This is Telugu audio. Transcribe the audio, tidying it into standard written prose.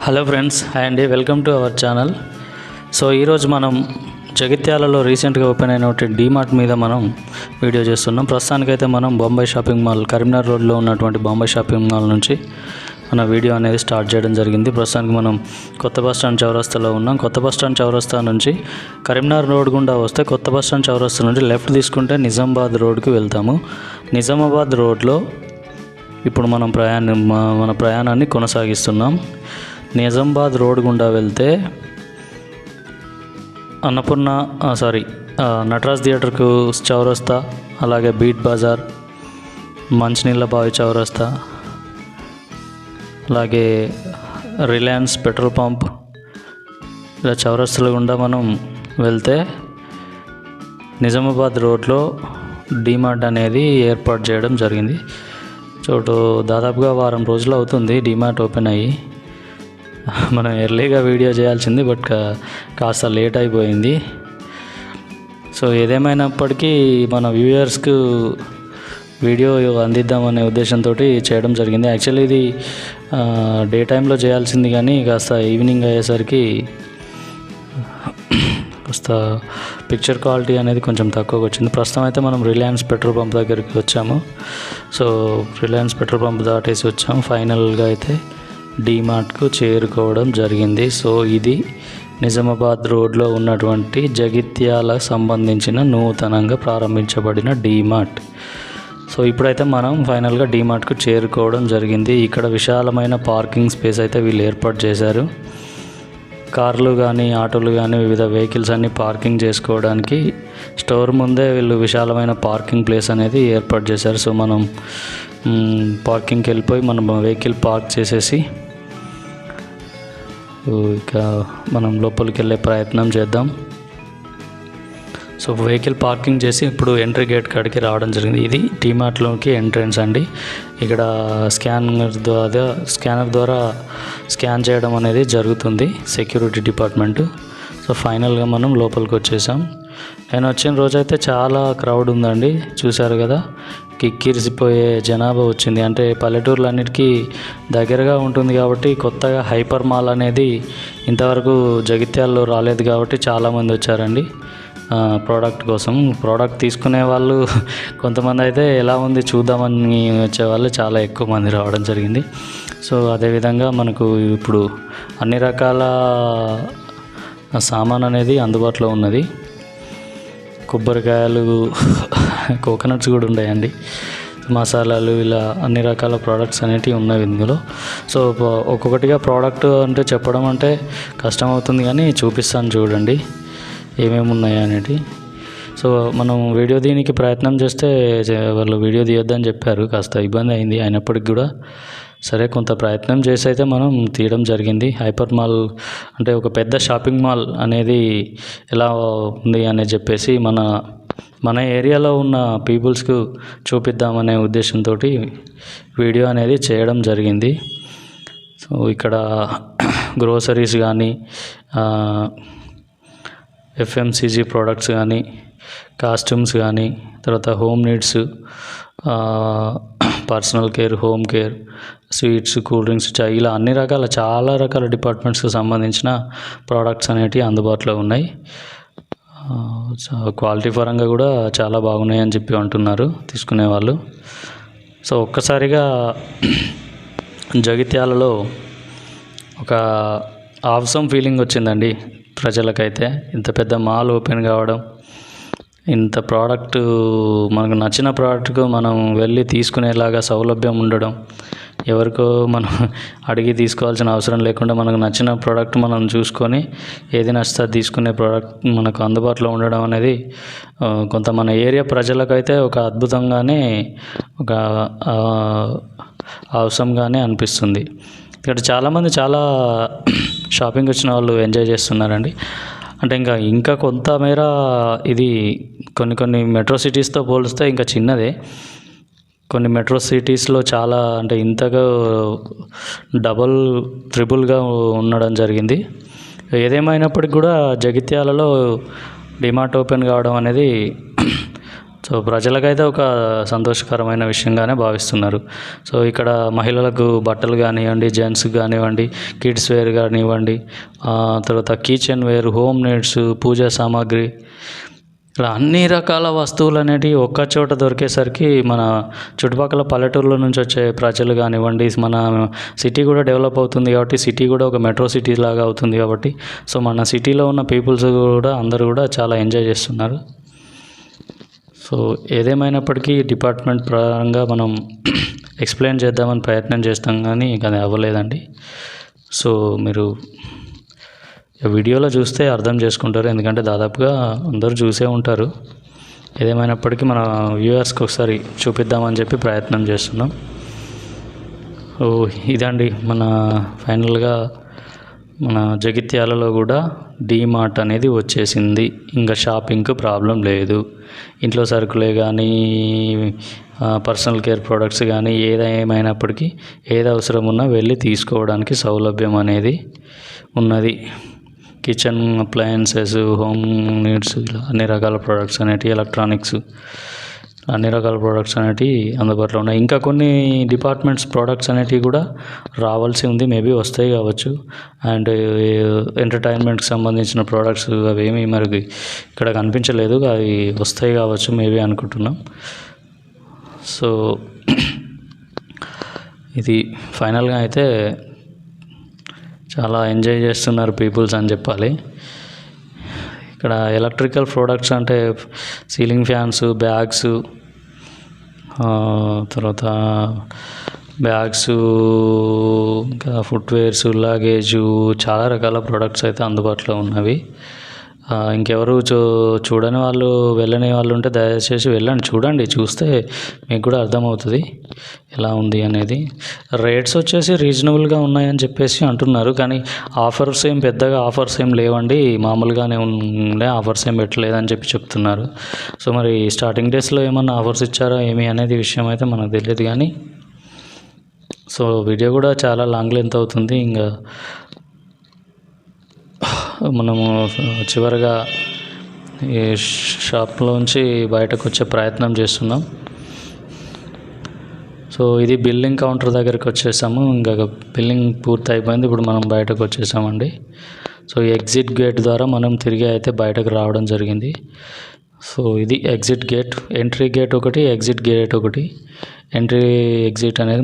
హలో ఫ్రెండ్స్, హాయ్ అండి, welcome to our channel. So ఈరోజు మనం జగిత్యాలలో రీసెంట్గా ఓపెన్ అయినటువంటి డీమార్ట్ మీద మనం వీడియో చేస్తున్నాం. ప్రస్తుతానికైతే మనం బొంబాయి షాపింగ్ మాల్, కరీంనగర్ రోడ్లో ఉన్నటువంటి బొంబాయి షాపింగ్ మాల్ నుంచి మన వీడియో అనేది స్టార్ట్ చేయడం జరిగింది. ప్రస్తుతానికి మనం కొత్త బస్ స్టాండ్ చౌరస్తాలో ఉన్నాం. కొత్త బస్ స్టాండ్ చౌరస్తా నుంచి కరీంనగర్ రోడ్ గుండా వస్తే కొత్త బస్ స్టాండ్ చౌరస్తా నుంచి లెఫ్ట్ తీసుకుంటే నిజామాబాద్ రోడ్కి వెళ్తాము. నిజామాబాద్ రోడ్లో ఇప్పుడు మనం మన ప్రయాణాన్ని కొనసాగిస్తున్నాం. నిజామాబాద్ రోడ్ గుండా వెళ్తే నటరాజ్ థియేటర్కు చౌరస్తా, అలాగే బీట్ బజార్, మంచినీళ్ళ బావి చౌరస్తా, అలాగే రిలయన్స్ పెట్రోల్ పంప్, ఇలా చౌరస్తాల గుండా మనం వెళ్తే నిజామాబాద్ రోడ్లో డీమార్ట్ అనేది ఏర్పాటు చేయడం జరిగింది. దాదాపుగా వారం రోజులు అవుతుంది డీమార్ట్ ఓపెన్ అయ్యి. మనం ఎర్లీగా వీడియో చేయాల్సింది, బట్ కాస్త లేట్ అయిపోయింది. సో ఏదేమైనప్పటికీ మన వ్యూయర్స్కు వీడియో అందిద్దామనే ఉద్దేశంతో చేయడం జరిగింది. యాక్చువల్లీ ఇది డే టైంలో చేయాల్సింది, కానీ కాస్త ఈవినింగ్ అయ్యేసరికి కాస్త పిక్చర్ క్వాలిటీ అనేది కొంచెం తక్కువగా వచ్చింది. ప్రస్తుతం అయితే మనం రిలయన్స్ పెట్రోల్ పంప్ దగ్గరికి వచ్చాము. సో రిలయన్స్ పెట్రోల్ పంప్ దాటేసి వచ్చాము. ఫైనల్గా అయితే డీమార్ట్కు చేరుకోవడం జరిగింది. సో ఇది నిజామాబాద్ రోడ్లో ఉన్నటువంటి జగిత్యాలకు సంబంధించిన నూతనంగా ప్రారంభించబడిన డీమార్ట్. సో ఇప్పుడైతే మనం ఫైనల్గా డీమార్ట్కు చేరుకోవడం జరిగింది. ఇక్కడ విశాలమైన పార్కింగ్ స్పేస్ అయితే వీళ్ళు ఏర్పాటు చేశారు. కార్లు కానీ, ఆటోలు కానీ, వివిధ వెహికల్స్ అన్నీ పార్కింగ్ చేసుకోవడానికి స్టోర్ ముందే వీళ్ళు విశాలమైన పార్కింగ్ ప్లేస్ అనేది ఏర్పాటు చేశారు. సో మనం పార్కింగ్కి వెళ్ళిపోయి మనం వెహికల్ పార్క్ చేసేసి ఇక మనం లోపలికి వెళ్ళే ప్రయత్నం చేద్దాం. సో వెహికల్ పార్కింగ్ చేసి ఇప్పుడు ఎంట్రీ గేట్ కాడికి రావడం జరిగింది. ఇది డీమార్ట్లోకి ఎంట్రన్స్ అండి. ఇక్కడ స్కానర్ ద్వారా స్కాన్ చేయడం అనేది జరుగుతుంది, సెక్యూరిటీ డిపార్ట్మెంట్. సో ఫైనల్గా మనం లోపలికి వచ్చేసాం. నేను వచ్చిన రోజైతే చాలా క్రౌడ్ ఉందండి, చూశారు కదా. కిక్కిరిసిపోయే జనాభా వచ్చింది. అంటే పల్లెటూర్లన్నిటికీ దగ్గరగా ఉంటుంది కాబట్టి కొత్తగా హైపర్ మాల్ అనేది ఇంతవరకు జగిత్యాలలో రాలేదు కాబట్టి చాలామంది వచ్చారండి ప్రోడక్ట్ కోసం. ప్రోడక్ట్ తీసుకునే వాళ్ళు కొంతమంది అయితే ఎలా ఉంది చూద్దామని వచ్చేవాళ్ళు చాలా ఎక్కువ మంది రావడం జరిగింది. సో అదేవిధంగా మనకు ఇప్పుడు అన్ని రకాల సామాన్ అనేది అందుబాటులో ఉన్నది. కొబ్బరికాయలు, కోకోనట్స్ కూడా ఉన్నాయండి, మసాలాలు, ఇలా అన్ని రకాల ప్రోడక్ట్స్ అనేటివి ఉన్నవి ఇందులో. సో ఒక్కొక్కటిగా ప్రోడక్ట్ అంటే చెప్పడం అంటే కష్టం అవుతుంది, కానీ చూపిస్తాను చూడండి ఏమేమి ఉన్నాయి అనేటివి. సో మనం వీడియో దీనికి ప్రయత్నం చేస్తే వాళ్ళు వీడియో తీయొద్దని చెప్పారు, కాస్త ఇబ్బంది అయింది. అయినప్పటికీ కూడా సరే కొంత ప్రయత్నం చేసి అయితే మనం తీయడం జరిగింది. హైపర్ మాల్ అంటే ఒక పెద్ద షాపింగ్ మాల్ అనేది ఎలా ఉంది అని చెప్పేసి మన ఏరియాలో ఉన్న పీపుల్స్కు చూపిద్దామనే ఉద్దేశంతో వీడియో అనేది చేయడం జరిగింది. సో ఇక్కడ గ్రోసరీస్ కానీ, ఎఫ్ఎంసీజీ ప్రోడక్ట్స్ కానీ, కాస్ట్యూమ్స్ కానీ, తర్వాత home needs, personal care, home care, sweets, cool drinks, చాయ్, ఇలా అన్ని రకాల చాలా రకాల డిపార్ట్మెంట్స్కి సంబంధించిన ప్రోడక్ట్స్ అనేటివి అందుబాటులో ఉన్నాయి. క్వాలిటీ పరంగా కూడా చాలా బాగున్నాయి అని చెప్పి అంటున్నారు తీసుకునే వాళ్ళు. సో ఒక్కసారిగా జగిత్యాలలో ఒక ఆవ్సమ్ ఫీలింగ్ వచ్చిందండి ప్రజలకైతే. ఇంత పెద్ద మాల్ ఓపెన్ కావడం, ఇంత ప్రోడక్ట్, మనకు నచ్చిన ప్రోడక్ట్కు మనం వెళ్ళి తీసుకునేలాగా సౌలభ్యం ఉండడం, ఎవరికో మనం అడిగి తీసుకోవాల్సిన అవసరం లేకుండా మనకు నచ్చిన ప్రోడక్ట్ మనం చూసుకొని ఏది నచ్చితే తీసుకునే ప్రోడక్ట్ మనకు అందుబాటులో ఉండడం అనేది కొంత మన ఏరియా ప్రజలకైతే ఒక అద్భుతంగానే, ఒక అవసరంగానే అనిపిస్తుంది. ఇక్కడ చాలామంది చాలా షాపింగ్ వచ్చిన వాళ్ళు ఎంజాయ్ చేస్తున్నారండి. అంటే ఇంకా కొంతమేర ఇది కొన్ని మెట్రో సిటీస్తో పోలిస్తే ఇంకా చిన్నదే. కొన్ని మెట్రో సిటీస్లో చాలా అంటే ఇంతగా డబల్ ట్రిపుల్గా ఉండడం జరిగింది. ఏదేమైనప్పటికీ కూడా జగిత్యాలలో డిమార్ట్ ఓపెన్ కావడం అనేది సో ప్రజలకైతే ఒక సంతోషకరమైన విషయంగానే భావిస్తున్నారు. సో ఇక్కడ మహిళలకు బట్టలు కానివ్వండి, జెంట్స్కి కానివ్వండి, కిడ్స్ వేర్ కానివ్వండి, తర్వాత కిచెన్ వేర్, హోమ్ నీడ్స్, పూజా సామాగ్రి, ఇలా అన్ని రకాల వస్తువులు అనేటివి ఒక్క చోట దొరికేసరికి మన చుట్టుపక్కల పల్లెటూర్ల నుంచి వచ్చే ప్రజలు కానివ్వండి, మన సిటీ కూడా డెవలప్ అవుతుంది కాబట్టి, సిటీ కూడా ఒక మెట్రో సిటీ లాగా అవుతుంది కాబట్టి, సో మన సిటీలో ఉన్న పీపుల్స్ కూడా అందరూ కూడా చాలా ఎంజాయ్ చేస్తున్నారు. సో ఏదేమైనప్పటికీ డిపార్ట్మెంట్ పరంగా మనం ఎక్స్ప్లెయిన్ చేద్దామని ప్రయత్నం చేస్తాం కానీ అది అవ్వలేదండి. సో మీరు వీడియోలో చూస్తే అర్థం చేసుకుంటారు, ఎందుకంటే దాదాపుగా అందరూ చూసే ఉంటారు. ఏదేమైనప్పటికీ మన వ్యూవర్స్కి ఒకసారి చూపిద్దామని చెప్పి ప్రయత్నం చేస్తున్నాం. సో ఇదండి మన ఫైనల్గా మన జగిత్యాలలో కూడా డీమార్ట్ అనేది వచ్చేసింది. ఇంకా షాపింగ్కి ప్రాబ్లం లేదు. ఇంట్లో సరుకులే కానీ, పర్సనల్ కేర్ ప్రోడక్ట్స్ కానీ ఏమైనప్పటికీ ఏది అవసరం ఉన్నా వెళ్ళి తీసుకోవడానికి సౌలభ్యం అనేది ఉన్నది. కిచెన్ అప్లయన్సెస్, హోమ్ నీడ్స్, ఇలా అన్ని రకాల ప్రోడక్ట్స్ అనేటివి, ఎలక్ట్రానిక్స్, అన్ని రకాల ప్రోడక్ట్స్ అనేటివి అందుబాటులో ఉన్నాయి. ఇంకా కొన్ని డిపార్ట్మెంట్స్ ప్రోడక్ట్స్ అనేటివి కూడా రావాల్సి ఉంది, మేబీ వస్తాయి కావచ్చు. అండ్ ఎంటర్టైన్మెంట్కి సంబంధించిన ప్రోడక్ట్స్ అవేమి మరి ఇక్కడ కనిపించలేదు, అవి వస్తాయి కావచ్చు మేబీ అనుకుంటున్నాం. సో ఇది ఫైనల్గా అయితే చాలా ఎంజాయ్ చేస్తున్నారు పీపుల్స్ అని చెప్పాలి. ఇక్కడ ఎలక్ట్రికల్ ప్రోడక్ట్స్ అంటే సీలింగ్ ఫ్యాన్స్, బ్యాగ్స్, తర్వాత బ్యాగ్స్, ఇంకా ఫుట్వేర్స్, లగేజు, చాలా రకాల ప్రోడక్ట్స్ అయితే అందుబాటులో ఉన్నవి. ఇంకెవరు చూడని వాళ్ళు, వెళ్ళని వాళ్ళు ఉంటే దయచేసి వెళ్ళండి, చూడండి. చూస్తే మీకు కూడా అర్థమవుతుంది ఎలా ఉంది అనేది. రేట్స్ వచ్చేసి రీజనబుల్గా ఉన్నాయని చెప్పేసి అంటున్నారు, కానీ పెద్దగా ఆఫర్స్ ఏం లేవండి, మామూలుగానే ఉండే, ఆఫర్స్ ఏం పెట్టలేదని చెప్పి చెప్తున్నారు. సో మరి స్టార్టింగ్ డేస్లో ఏమన్నా ఆఫర్స్ ఇచ్చారా ఏమి అనేది విషయం అయితే మనకు తెలియదు. కానీ సో వీడియో కూడా చాలా లాంగ్ లెంత్ అవుతుంది. ఇంకా మనము చివరిగా ఈ షాప్లోంచి బయటకు వచ్చే ప్రయత్నం చేస్తున్నాం. సో ఇది బిల్లింగ్ కౌంటర్ దగ్గరికి వచ్చేసాము. ఇంకా బిల్లింగ్ పూర్తి అయిపోయింది, ఇప్పుడు మనం బయటకు వచ్చేసామండి. సో ఎగ్జిట్ గేట్ ద్వారా మనం తిరిగి అయితే బయటకు రావడం జరిగింది. సో ఇది ఎగ్జిట్ గేట్. ఎంట్రీ గేట్ ఒకటి, ఎగ్జిట్ గేట్ ఒకటి. ఎంట్రీ ఎగ్జిట్ అనేది